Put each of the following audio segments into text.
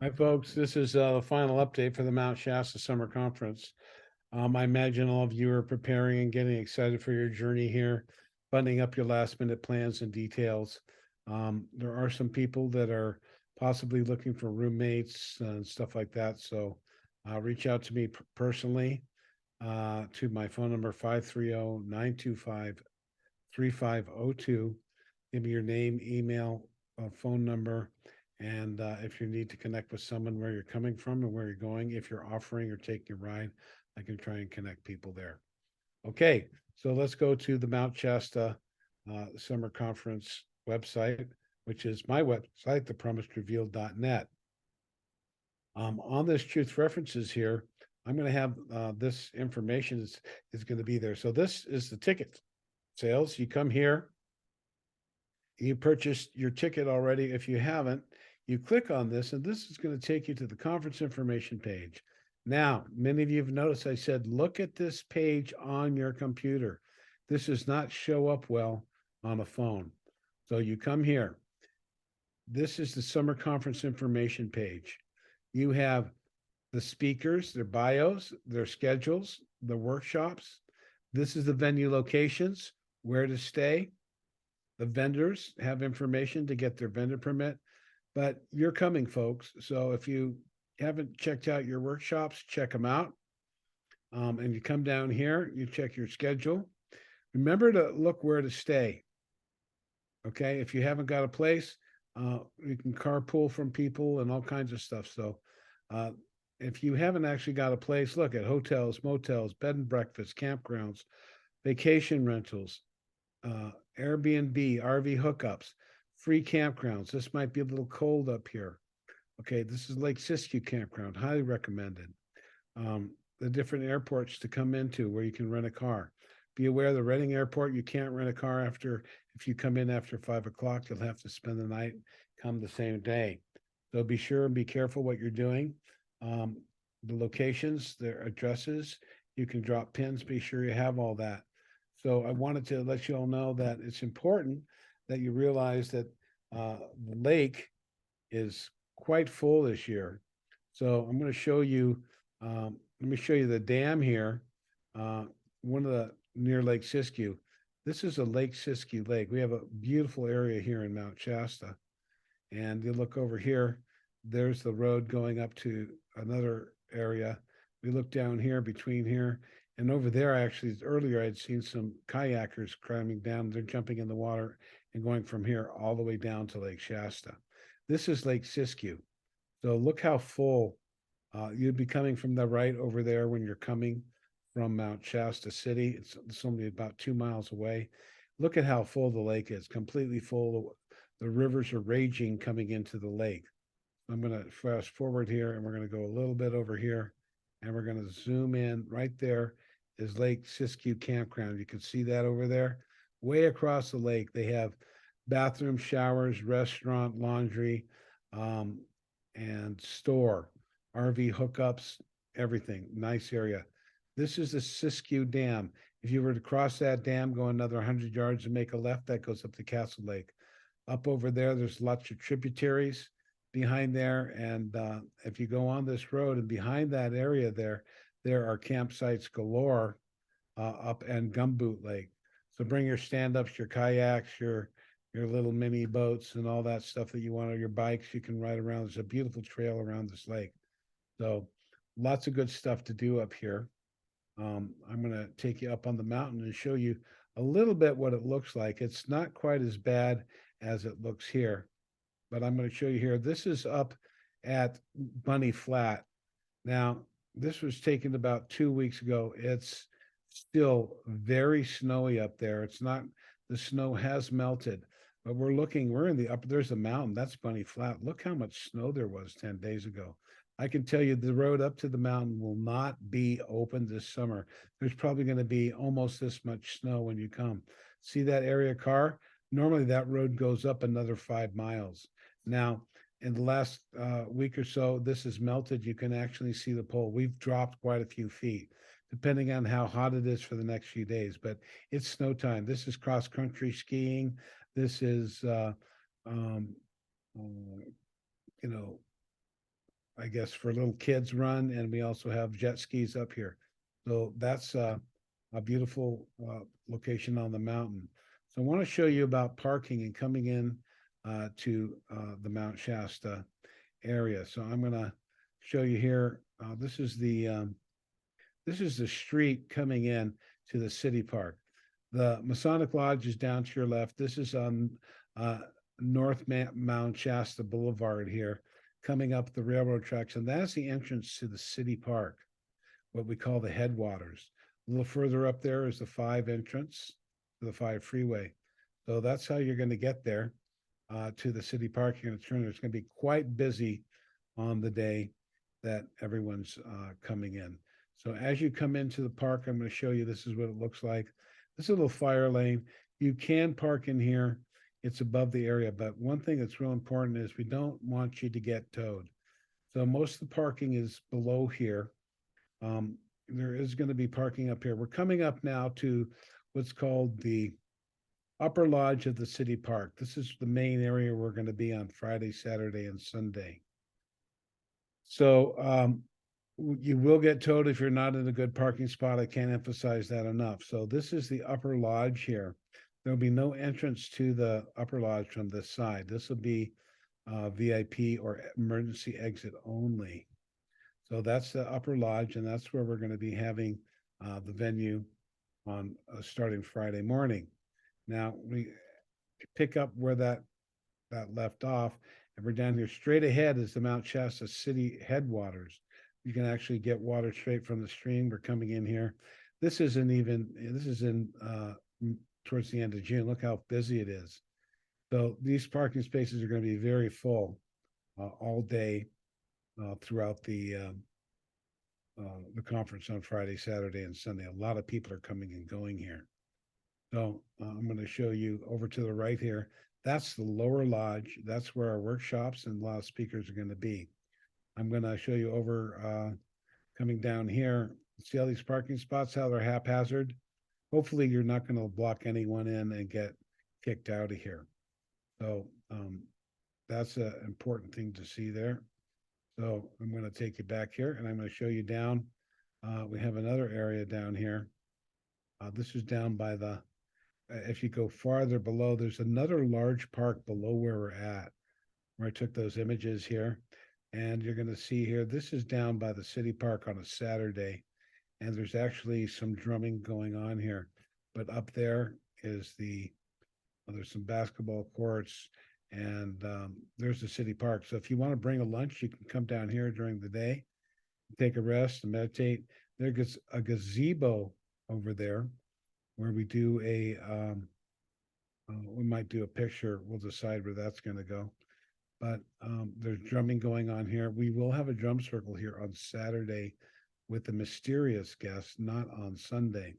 Hi, folks. This is the final update for the Mount Shasta Summer Conference. I imagine all of you are preparing and getting excited for your journey here, buttoning up your last minute plans and details. There are some people that are possibly looking for roommates and stuff like that. So reach out to me personally to my phone number 530-925-3502. Give me your name, email, phone number, and if you need to connect with someone where you're coming from and where you're going, if you're offering or taking a ride, I can try and connect people there. Okay, so let's go to the Mount Shasta Summer Conference website, which is my website, thepromisedrevealed.net. On this truth references here, I'm going to have this information is going to be there. So this is the ticket sales. You come here, you purchased your ticket already. If you haven't, you click on this, and this is going to take you to the conference information page. Now, many of you have noticed I said, look at this page on your computer. This does not show up well on a phone. So you come here. This is the summer conference information page. You have the speakers, their bios, their schedules, the workshops. This is the venue locations, where to stay. The vendors have information to get their vendor permit, but you're coming, folks. So if you haven't checked out your workshops, check them out. And you come down here, you check your schedule. Remember to look where to stay. Okay. If you haven't got a place, you can carpool from people and all kinds of stuff. So uh, if you haven't actually got a place, look at hotels, motels, bed and breakfast, campgrounds, vacation rentals, Airbnb, RV hookups, free campgrounds. This might be a little cold up here. Okay, this is Lake Siskiyou Campground, highly recommended. The different airports to come into where you can rent a car. Be aware the Reading Airport, you can't rent a car if you come in after 5 o'clock, you'll have to spend the night, come the same day. So be sure and be careful what you're doing. The locations, their addresses, you can drop pins, be sure you have all that. So I wanted to let you all know that it's important that you realize that the lake is quite full this year. So I'm going to show you, let me show you the dam here, one of the near Lake Siskiyou. This is a Lake Siskiyou lake. We have a beautiful area here in Mount Shasta. And you look over here, there's the road going up to another area. We look down here between here and over there. Actually, earlier I'd seen some kayakers climbing down. They're jumping in the water and going from here all the way down to Lake Shasta. This is Lake Siskiyou. So look how full you'd be coming from the right over there when you're coming from Mount Shasta City. It's only about 2 miles away. Look at how full the lake is, completely full. The rivers are raging coming into the lake. I'm going to fast forward here and we're going to go a little bit over here and we're going to zoom in. Right there is Lake Siskiyou Campground. You can see that over there. Way across the lake, they have bathroom, showers, restaurant, laundry, and store, RV hookups, everything. Nice area. This is the Siskiyou Dam. If you were to cross that dam, go another 100 yards and make a left, that goes up to Castle Lake. Up over there, there's lots of tributaries behind there. And if you go on this road and behind that area there are campsites galore up and Gumboot Lake. So bring your stand-ups, your kayaks, your little mini boats and all that stuff that you want, or your bikes, you can ride around. There's a beautiful trail around this lake. So lots of good stuff to do up here. I'm going to take you up on the mountain and show you a little bit what it looks like. It's not quite as bad as it looks here, but I'm going to show you here. This is up at Bunny Flat. Now, this was taken about 2 weeks ago. It's still very snowy up there. It's not, the snow has melted, but we're in the upper, there's a mountain. That's Bunny Flat. Look how much snow there was 10 days ago. I can tell you the road up to the mountain will not be open this summer. There's probably going to be almost this much snow when you come. See that area car? Normally that road goes up another 5 miles. Now, in the last week or so, this has melted. You can actually see the pole. We've dropped quite a few feet, depending on how hot it is for the next few days. But it's snow time. This is cross country skiing. This is, um, you know, I guess for little kids run, and we also have jet skis up here. So that's a beautiful location on the mountain. So I want to show you about parking and coming in to the Mount Shasta area. So I'm going to show you here. This is the street coming in to the city park. The Masonic Lodge is down to your left. This is on uh, Mount Shasta Boulevard here, coming up the railroad tracks, and that's the entrance to the city park, what we call the headwaters. A little further up there is the 5 entrance to the 5 freeway. So that's how you're going to get there to the city park. You're going to turn. It's going to be quite busy on the day that everyone's coming in. So as you come into the park, I'm going to show you, this is what it looks like. This is a little fire lane. You can park in here. It's above the area, but one thing that's real important is we don't want you to get towed. So most of the parking is below here. There is going to be parking up here. We're coming up now to what's called the Upper Lodge of the City Park. This is the main area we're going to be on Friday, Saturday, and Sunday. So you will get towed if you're not in a good parking spot. I can't emphasize that enough. So this is the Upper Lodge here. There'll be no entrance to the Upper Lodge from this side. This will be VIP or emergency exit only. So that's the Upper Lodge, and that's where we're going to be having the venue on starting Friday morning. Now we pick up where that left off, and we're down here. Straight ahead is the Mount Shasta City headwaters. You can actually get water straight from the stream. We're coming in here. This is in towards the end of June. Look how busy it is. So these parking spaces are going to be very full all day throughout the conference on Friday, Saturday, and Sunday. A lot of people are coming and going here. So I'm going to show you over to the right here. That's the lower lodge. That's where our workshops and a lot of speakers are going to be. I'm going to show you over coming down here. See all these parking spots, how they're haphazard? Hopefully you're not going to block anyone in and get kicked out of here. So that's an important thing to see there. So I'm going to take you back here, and I'm going to show you down. We have another area down here. This is down by the, if you go farther below, there's another large park below where we're at, where I took those images here. And you're going to see here, this is down by the city park on a Saturday. And there's actually some drumming going on here. But up there is there's some basketball courts, and there's the city park. So if you want to bring a lunch, you can come down here during the day, take a rest and meditate. There's a gazebo over there where we do we might do a picture. We'll decide where that's going to go. But there's drumming going on here. We will have a drum circle here on Saturday with the mysterious guest, not on Sunday.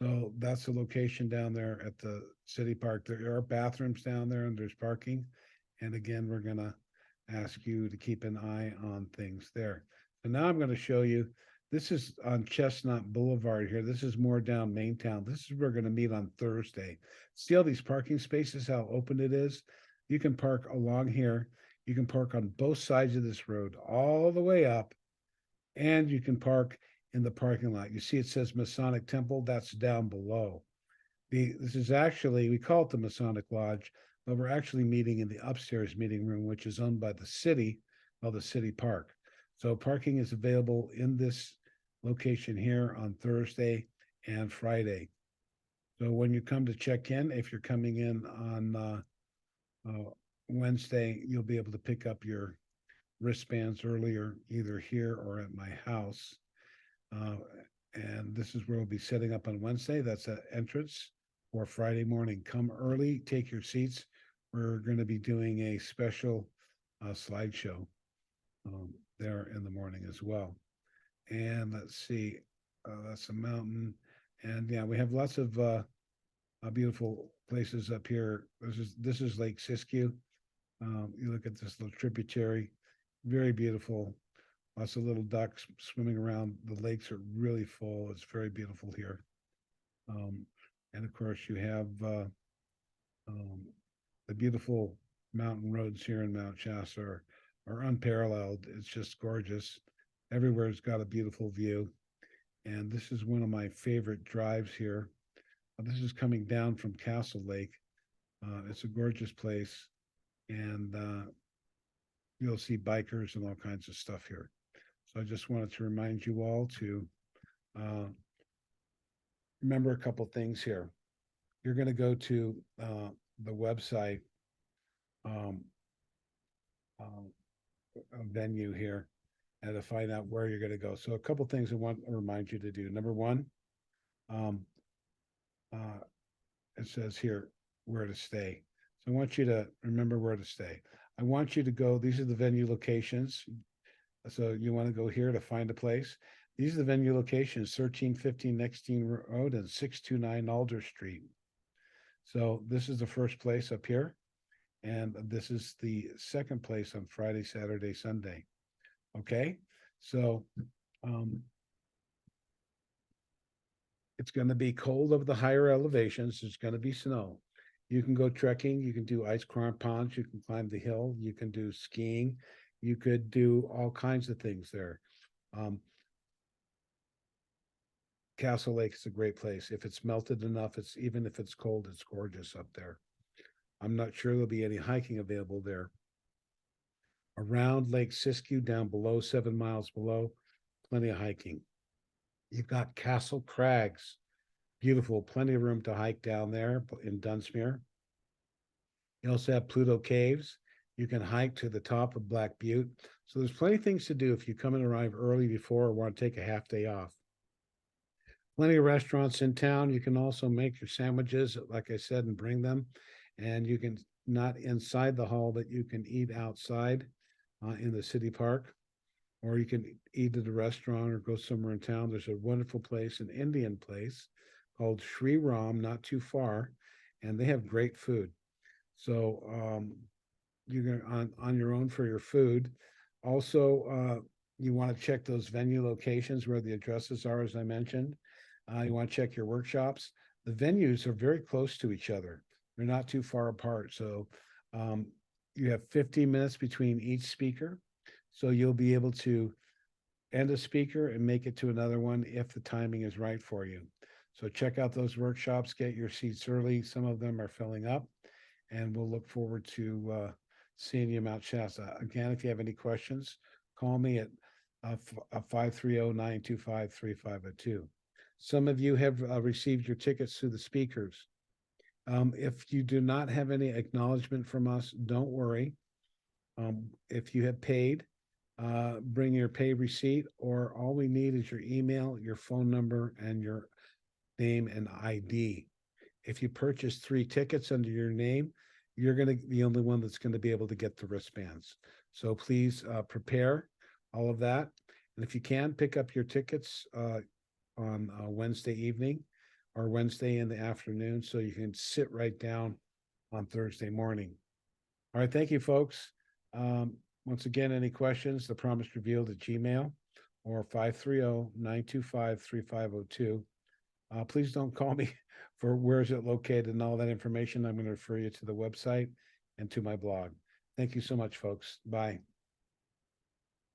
So that's the location down there at the city park. There are bathrooms down there and there's parking. And again, we're going to ask you to keep an eye on things there. So now I'm going to show you, this is on Chestnut Boulevard here. This is more down Maintown. This is where we're going to meet on Thursday. See all these parking spaces, how open it is? You can park along here. You can park on both sides of this road all the way up, and you can park in the parking lot. You see it says Masonic Temple, that's down below. This is actually, we call it the Masonic Lodge, but we're actually meeting in the upstairs meeting room, which is owned by the city, of the city park. So parking is available in this location here on Thursday and Friday. So when you come to check in, if you're coming in on Wednesday, you'll be able to pick up your wristbands earlier, either here or at my house. And this is where we'll be setting up on Wednesday. That's an entrance for Friday morning. Come early, take your seats. We're going to be doing a special slideshow there in the morning as well. And let's see, that's a mountain. And yeah, we have lots of beautiful places up here. This is Lake Siskiyou. You look at this little tributary, very beautiful. Lots of little ducks swimming around. The lakes are really full. It's very beautiful here. And of course, you have the beautiful mountain roads here in Mount Shasta are are unparalleled. It's just gorgeous. Everywhere's got a beautiful view. And this is one of my favorite drives here. This is coming down from Castle Lake. It's a gorgeous place. And you'll see bikers and all kinds of stuff here. So I just wanted to remind you all to uh, remember a couple things here. You're going to go to the website um, venue here and to find out where you're going to go. So a couple things I want to remind you to do. Number one, um, uh, it says here where to stay. So I want you to remember where to stay. I want you to go. These are the venue locations. So you want to go here to find a place. These are the venue locations: 1315 Nextine Road and 629 Alder Street. So this is the first place up here, and this is the second place on Friday, Saturday, Sunday. Okay, so it's going to be cold of the higher elevations. There's going to be snow. You can go trekking. You can do ice climb ponds. You can climb the hill. You can do skiing. You could do all kinds of things there. Um, Castle Lake is a great place. If it's melted enough, it's even if it's cold, it's gorgeous up there. I'm not sure there'll be any hiking available there. Around Lake Siskiyou, down below, 7 miles below, plenty of hiking. You've got Castle Crags, beautiful, plenty of room to hike down there in Dunsmuir. You also have Pluto Caves. You can hike to the top of Black Butte. So there's plenty of things to do if you come and arrive early before or want to take a half day off. Plenty of restaurants in town. You can also make your sandwiches, like I said, and bring them. And you can not inside the hall, but you can eat outside in the city park, or you can eat at a restaurant or go somewhere in town. There's a wonderful place, an Indian place called Sri Ram, not too far, and they have great food. So you're on your own for your food. Also, you want to check those venue locations where the addresses are, as I mentioned. You want to check your workshops. The venues are very close to each other. They're not too far apart. So you have 15 minutes between each speaker. So you'll be able to end a speaker and make it to another one if the timing is right for you. So check out those workshops, get your seats early. Some of them are filling up, and we'll look forward to seeing you Mount Shasta. Again, if you have any questions, call me at 530-925-3502. Some of you have received your tickets through the speakers. If you do not have any acknowledgement from us, don't worry. If you have paid, bring your pay receipt, or all we need is your email, your phone number, and your name and ID. If you purchase 3 tickets under your name, you're going to be the only one that's going to be able to get the wristbands. So please prepare all of that. And if you can, pick up your tickets on Wednesday evening or Wednesday in the afternoon so you can sit right down on Thursday morning. All right. Thank you, folks. Once again, any questions, the promise revealed at Gmail or 530-925-3502. Please don't call me for where is it located and all that information. I'm going to refer you to the website and to my blog. Thank you so much, folks. Bye.